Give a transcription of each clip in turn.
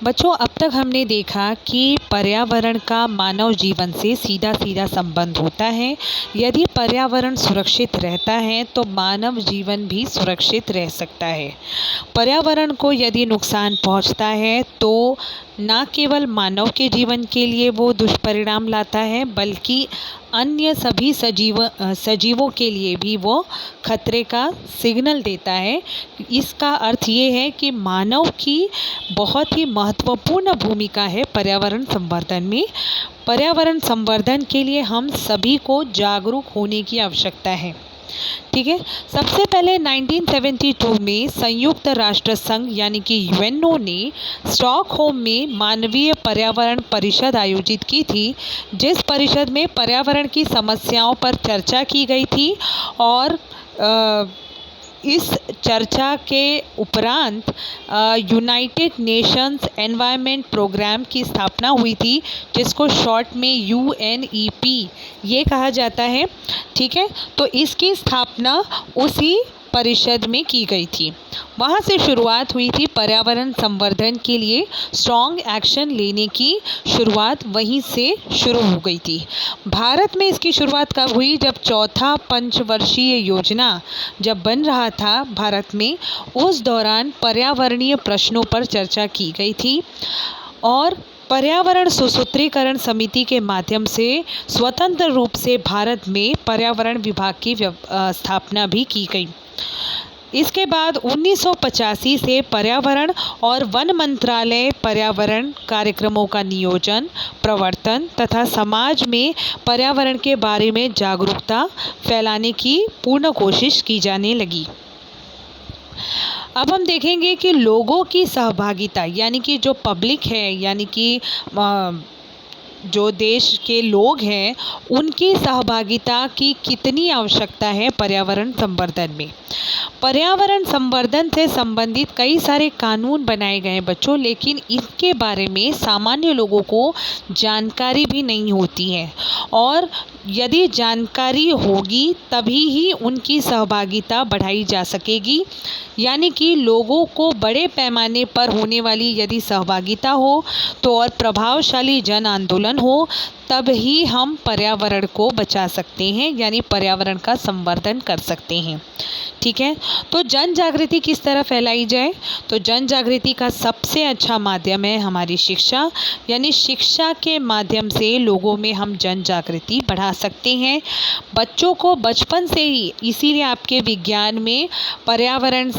बच्चों, अब तक हमने देखा कि पर्यावरण का मानव जीवन से सीधा सीधा संबंध होता है। यदि पर्यावरण सुरक्षित रहता है तो मानव जीवन भी सुरक्षित रह सकता है। पर्यावरण को यदि नुकसान पहुंचता है तो न केवल मानव के जीवन के लिए वो दुष्परिणाम लाता है, बल्कि अन्य सभी सजीवों के लिए भी वो खतरे का सिग्नल देता है। इसका अर्थ ये है कि मानव की बहुत ही महत्वपूर्ण भूमिका है पर्यावरण संवर्धन में। पर्यावरण संवर्धन के लिए हम सभी को जागरूक होने की आवश्यकता है। ठीक है। सबसे पहले 1972 में संयुक्त राष्ट्र संघ यानी कि यूएनओ ने स्टॉकहोम में मानवीय पर्यावरण परिषद आयोजित की थी, जिस परिषद में पर्यावरण की समस्याओं पर चर्चा की गई थी और इस चर्चा के उपरांत यूनाइटेड नेशंस एनवायरनमेंट प्रोग्राम की स्थापना हुई थी, जिसको शॉर्ट में यूएनईपी ये कहा जाता है। ठीक है। तो इसकी स्थापना उसी परिषद में की गई थी। वहाँ से शुरुआत हुई थी पर्यावरण संवर्धन के लिए स्ट्रॉन्ग एक्शन लेने की शुरुआत वहीं से शुरू हो गई थी। भारत में इसकी शुरुआत कब हुई? जब चौथा पंचवर्षीय योजना जब बन रहा था भारत में, उस दौरान पर्यावरणीय प्रश्नों पर चर्चा की गई थी और पर्यावरण सुसूत्रीकरण समिति के माध्यम से स्वतंत्र रूप से भारत में पर्यावरण विभाग की स्थापना भी की गई। इसके बाद 1985 से पर्यावरण और वन मंत्रालय पर्यावरण कार्यक्रमों का नियोजन, प्रवर्तन तथा समाज में पर्यावरण के बारे में जागरूकता फैलाने की पूर्ण कोशिश की जाने लगी। अब हम देखेंगे कि लोगों की सहभागिता यानी कि जो पब्लिक है, यानी कि जो देश के लोग हैं, उनकी सहभागिता की कितनी आवश्यकता है पर्यावरण संवर्धन में। पर्यावरण संवर्धन से संबंधित कई सारे कानून बनाए गए हैं बच्चों, लेकिन इनके बारे में सामान्य लोगों को जानकारी भी नहीं होती है और यदि जानकारी होगी तभी ही उनकी सहभागिता बढ़ाई जा सकेगी। यानी कि लोगों को बड़े पैमाने पर होने वाली यदि सहभागिता हो तो और प्रभावशाली जन आंदोलन हो, तब ही हम पर्यावरण को बचा सकते हैं, यानी पर्यावरण का संवर्धन कर सकते हैं। ठीक है। तो जन जागृति किस तरह फैलाई जाए? तो जन जागृति का सबसे अच्छा माध्यम है हमारी शिक्षा, यानी शिक्षा के माध्यम से लोगों में हम जन जागृति बढ़ा सकते हैं। बच्चों को बचपन से ही, इसीलिए आपके विज्ञान में पर्यावरण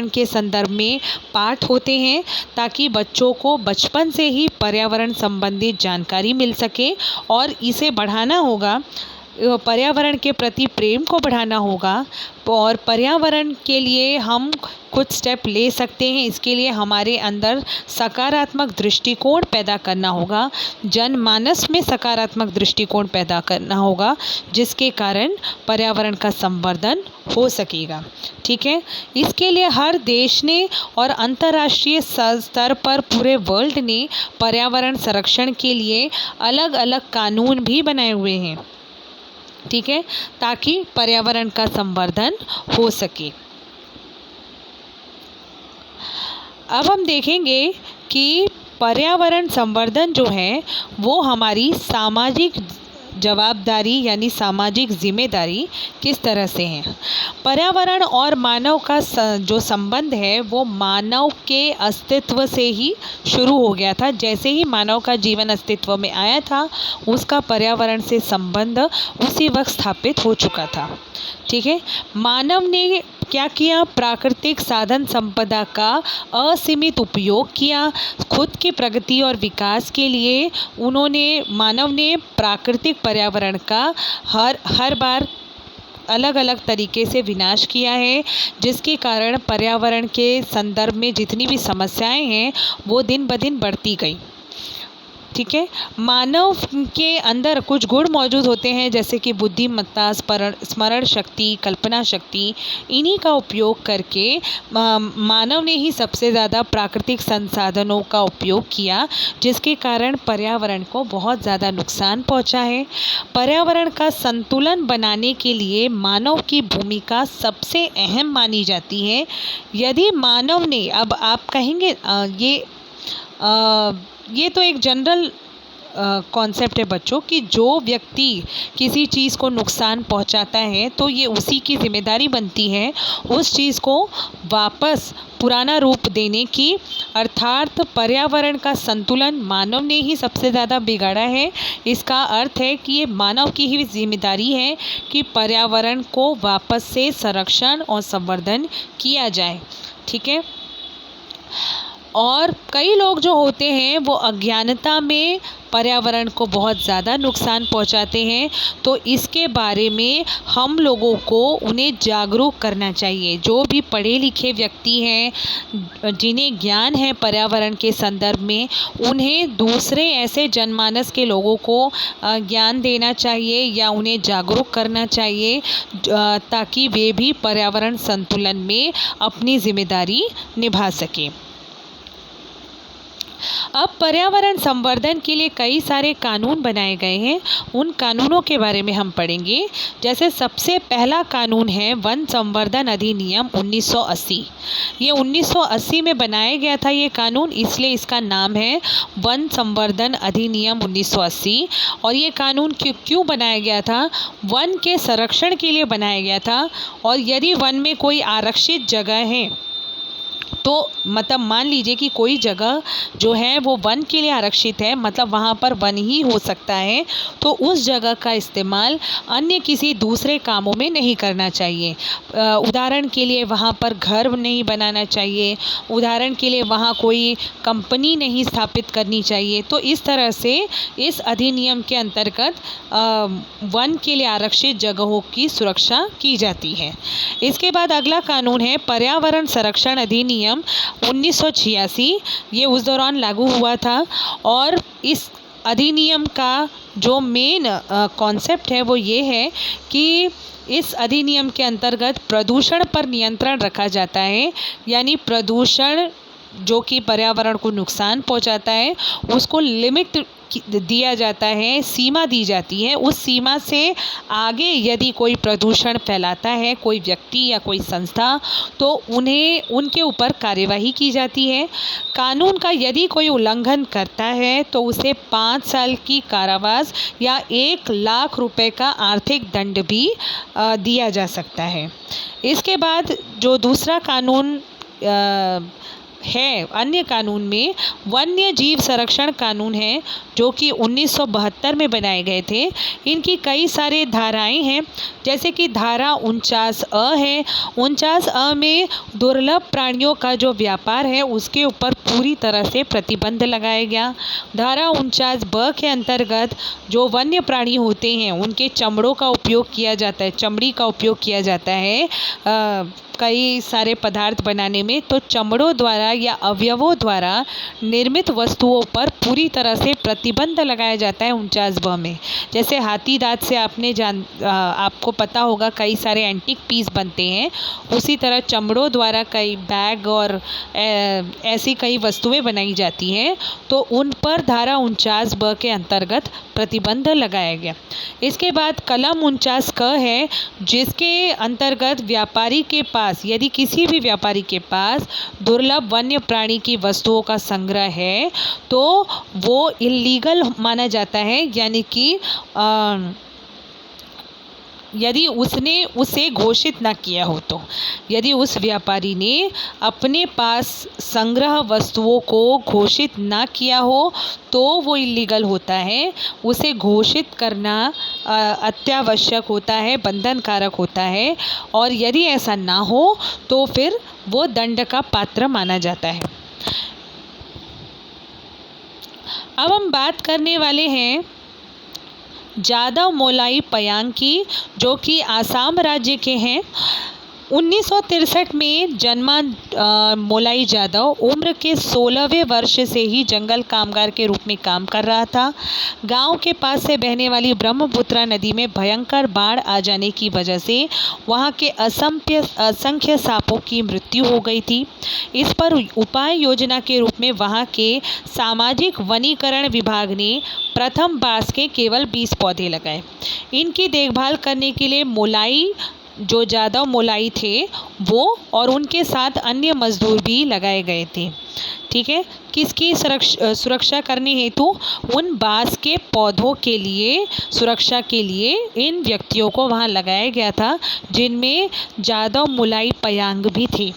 के संदर्भ में पाठ होते हैं, ताकि बच्चों को बचपन से ही पर्यावरण संबंधित जानकारी मिल सके और इसे बढ़ाना होगा। पर्यावरण के प्रति प्रेम को बढ़ाना होगा और पर्यावरण के लिए हम कुछ स्टेप ले सकते हैं। इसके लिए हमारे अंदर सकारात्मक दृष्टिकोण पैदा करना होगा, जनमानस में सकारात्मक दृष्टिकोण पैदा करना होगा, जिसके कारण पर्यावरण का संवर्धन हो सकेगा। ठीक है। इसके लिए हर देश ने और अंतर्राष्ट्रीय स्तर पर पूरे वर्ल्ड ने पर्यावरण संरक्षण के लिए अलग अलग कानून भी बनाए हुए हैं। ठीक है, ताकि पर्यावरण का संवर्धन हो सके। अब हम देखेंगे कि पर्यावरण संवर्धन जो है वो हमारी सामाजिक जवाबदारी यानी सामाजिक जिम्मेदारी किस तरह से है। पर्यावरण और मानव का जो संबंध है वो मानव के अस्तित्व से ही शुरू हो गया था। जैसे ही मानव का जीवन अस्तित्व में आया था, उसका पर्यावरण से संबंध उसी वक्त स्थापित हो चुका था। ठीक है। मानव ने क्या किया? प्राकृतिक साधन संपदा का असीमित उपयोग किया। खुद की प्रगति और विकास के लिए मानव ने प्राकृतिक पर्यावरण का हर बार अलग अलग तरीके से विनाश किया है, जिसके कारण पर्यावरण के संदर्भ में जितनी भी समस्याएं हैं वो दिन ब दिन बढ़ती गई। ठीक है। मानव के अंदर कुछ गुण मौजूद होते हैं जैसे कि बुद्धिमत्ता, स्मरण शक्ति, कल्पना शक्ति। इन्हीं का उपयोग करके मानव ने ही सबसे ज़्यादा प्राकृतिक संसाधनों का उपयोग किया, जिसके कारण पर्यावरण को बहुत ज़्यादा नुकसान पहुंचा है। पर्यावरण का संतुलन बनाने के लिए मानव की भूमिका सबसे अहम मानी जाती है। यदि मानव ने, अब आप कहेंगे ये तो एक जनरल कॉन्सेप्ट है बच्चों, कि जो व्यक्ति किसी चीज़ को नुकसान पहुंचाता है तो ये उसी की जिम्मेदारी बनती है उस चीज़ को वापस पुराना रूप देने की। अर्थात पर्यावरण का संतुलन मानव ने ही सबसे ज़्यादा बिगाड़ा है। इसका अर्थ है कि ये मानव की ही जिम्मेदारी है कि पर्यावरण को वापस से संरक्षण और संवर्धन किया जाए। ठीक है। और कई लोग जो होते हैं वो अज्ञानता में पर्यावरण को बहुत ज़्यादा नुकसान पहुंचाते हैं, तो इसके बारे में हम लोगों को उन्हें जागरूक करना चाहिए। जो भी पढ़े लिखे व्यक्ति हैं, जिन्हें ज्ञान है पर्यावरण के संदर्भ में, उन्हें दूसरे ऐसे जनमानस के लोगों को ज्ञान देना चाहिए या उन्हें जागरूक करना चाहिए, ताकि वे भी पर्यावरण संतुलन में अपनी जिम्मेदारी निभा सकें। अब पर्यावरण संवर्धन के लिए कई सारे कानून बनाए गए हैं। उन कानूनों के बारे में हम पढ़ेंगे। जैसे सबसे पहला कानून है वन संवर्धन अधिनियम 1980। ये 1980 में बनाया गया था ये कानून, इसलिए इसका नाम है वन संवर्धन अधिनियम 1980। और ये कानून क्यों बनाया गया था? वन के संरक्षण के लिए बनाया गया था। और यदि वन में कोई आरक्षित जगह है, तो मतलब मान लीजिए कि कोई जगह जो है वो वन के लिए आरक्षित है, मतलब वहाँ पर वन ही हो सकता है, तो उस जगह का इस्तेमाल अन्य किसी दूसरे कामों में नहीं करना चाहिए। उदाहरण के लिए वहाँ पर घर नहीं बनाना चाहिए, उदाहरण के लिए वहाँ कोई कंपनी नहीं स्थापित करनी चाहिए। तो इस तरह से इस अधिनियम के अंतर्गत वन के लिए आरक्षित जगहों की सुरक्षा की जाती है। इसके बाद अगला कानून है पर्यावरण संरक्षण अधिनियम 1986। ये उस दौरान लागू हुआ था। और इस अधिनियम का जो मेन कॉन्सेप्ट है वो ये है कि इस अधिनियम के अंतर्गत प्रदूषण पर नियंत्रण रखा जाता है। यानी प्रदूषण जो कि पर्यावरण को नुकसान पहुंचाता है, उसको लिमिट दिया जाता है, सीमा दी जाती है। उस सीमा से आगे यदि कोई प्रदूषण फैलाता है, कोई व्यक्ति या कोई संस्था, तो उन्हें उनके ऊपर कार्यवाही की जाती है। कानून का यदि कोई उल्लंघन करता है तो उसे 5 साल की कारावास या 1 लाख रुपए का आर्थिक दंड भी दिया जा सकता है। इसके बाद जो दूसरा कानून है अन्य कानून में वन्य जीव संरक्षण कानून है, जो कि 1972 में बनाए गए थे। इनकी कई सारे धाराएं हैं, जैसे कि धारा 49A है। 49A में दुर्लभ प्राणियों का जो व्यापार है उसके ऊपर पूरी तरह से प्रतिबंध लगाया गया। धारा 49B के अंतर्गत जो वन्य प्राणी होते हैं उनके चमड़ों का उपयोग किया जाता है, चमड़ी का उपयोग किया जाता है कई सारे पदार्थ बनाने में। तो चमड़ों द्वारा या अवयवों द्वारा निर्मित वस्तुओं पर पूरी तरह से प्रतिबंध लगाया जाता है 49B में। जैसे हाथी दांत से आपको पता होगा कई सारे एंटीक पीस बनते हैं, उसी तरह चमड़ों द्वारा कई बैग और ऐसी कई वस्तुएं बनाई जाती हैं, तो उन पर धारा 49B के अंतर्गत प्रतिबंध लगाया गया। इसके बाद कलम 49K है, जिसके अंतर्गत व्यापारी के पास, यदि किसी भी व्यापारी के पास दुर्लभ वन्य प्राणी की वस्तुओं का संग्रह है तो वो इल्लीगल माना जाता है। यानी कि यदि उसने उसे घोषित ना किया हो, तो यदि उस व्यापारी ने अपने पास संग्रह वस्तुओं को घोषित ना किया हो तो वो इल्लीगल होता है। उसे घोषित करना अत्यावश्यक होता है, बंधनकारक होता है, और यदि ऐसा ना हो तो फिर वो दंड का पात्र माना जाता है। अब हम बात करने वाले हैं जादव मोलाई पयांग की, जो कि आसाम राज्य के हैं। 1963 में जन्मा मोलाई जाधव उम्र के 16वें वर्ष से ही जंगल कामगार के रूप में काम कर रहा था। गांव के पास से बहने वाली ब्रह्मपुत्रा नदी में भयंकर बाढ़ आ जाने की वजह से वहां के असंख्य सांपों की मृत्यु हो गई थी। इस पर उपाय योजना के रूप में वहां के सामाजिक वनीकरण विभाग ने प्रथम बांस के केवल 20 पौधे लगाए। इनकी देखभाल करने के लिए जो जाधव मोलाई थे वो और उनके साथ अन्य मजदूर भी लगाए गए थे। ठीक है, किसकी सुरक्षा करने हेतु? उन बांस के पौधों के लिए सुरक्षा के लिए इन व्यक्तियों को वहां लगाया गया था, जिनमें जाधव मोलाई पयांग भी थे।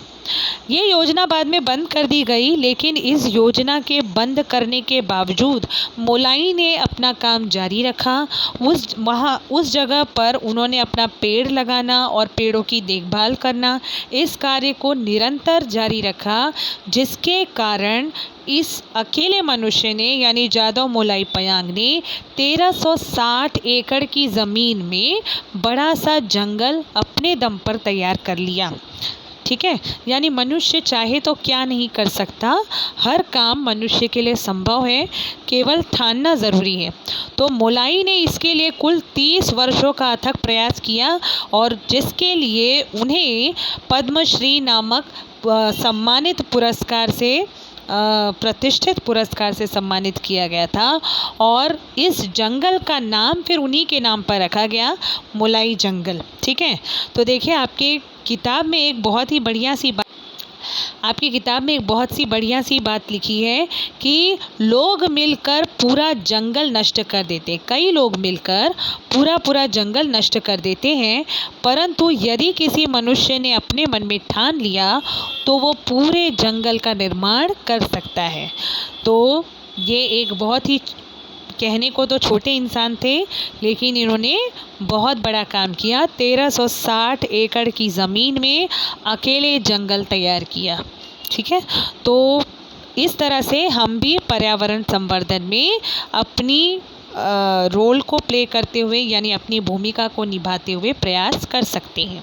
ये योजना बाद में बंद कर दी गई, लेकिन इस योजना के बंद करने के बावजूद मोलाई ने अपना काम जारी रखा। उस जगह पर उन्होंने अपना पेड़ लगाना और पेड़ों की देखभाल करना, इस कार्य को निरंतर जारी रखा, जिसके कारण इस अकेले मनुष्य ने यानी जाधव मोलाई पयांग ने 1360 एकड़ की ज़मीन में बड़ा सा जंगल अपने दम पर तैयार कर लिया। ठीक है, यानी मनुष्य चाहे तो क्या नहीं कर सकता, हर काम मनुष्य के लिए संभव है, केवल ठानना ज़रूरी है। तो मोलाई ने इसके लिए कुल 30 वर्षों का अथक प्रयास किया और जिसके लिए उन्हें पद्मश्री नामक सम्मानित पुरस्कार से प्रतिष्ठित पुरस्कार से सम्मानित किया गया था और इस जंगल का नाम फिर उन्हीं के नाम पर रखा गया, मोलाई जंगल। ठीक है, तो देखिए आपकी किताब में एक बहुत ही बढ़िया सी बात लिखी है कि लोग मिलकर पूरा जंगल नष्ट कर देते, कई लोग मिलकर पूरा जंगल नष्ट कर देते हैं, परंतु यदि किसी मनुष्य ने अपने मन में ठान लिया तो वो पूरे जंगल का निर्माण कर सकता है। तो ये एक बहुत ही, कहने को तो छोटे इंसान थे, लेकिन इन्होंने बहुत बड़ा काम किया। 1360 एकड़ की ज़मीन में अकेले जंगल तैयार किया। ठीक है, तो इस तरह से हम भी पर्यावरण संवर्धन में अपनी रोल को प्ले करते हुए यानी अपनी भूमिका को निभाते हुए प्रयास कर सकते हैं।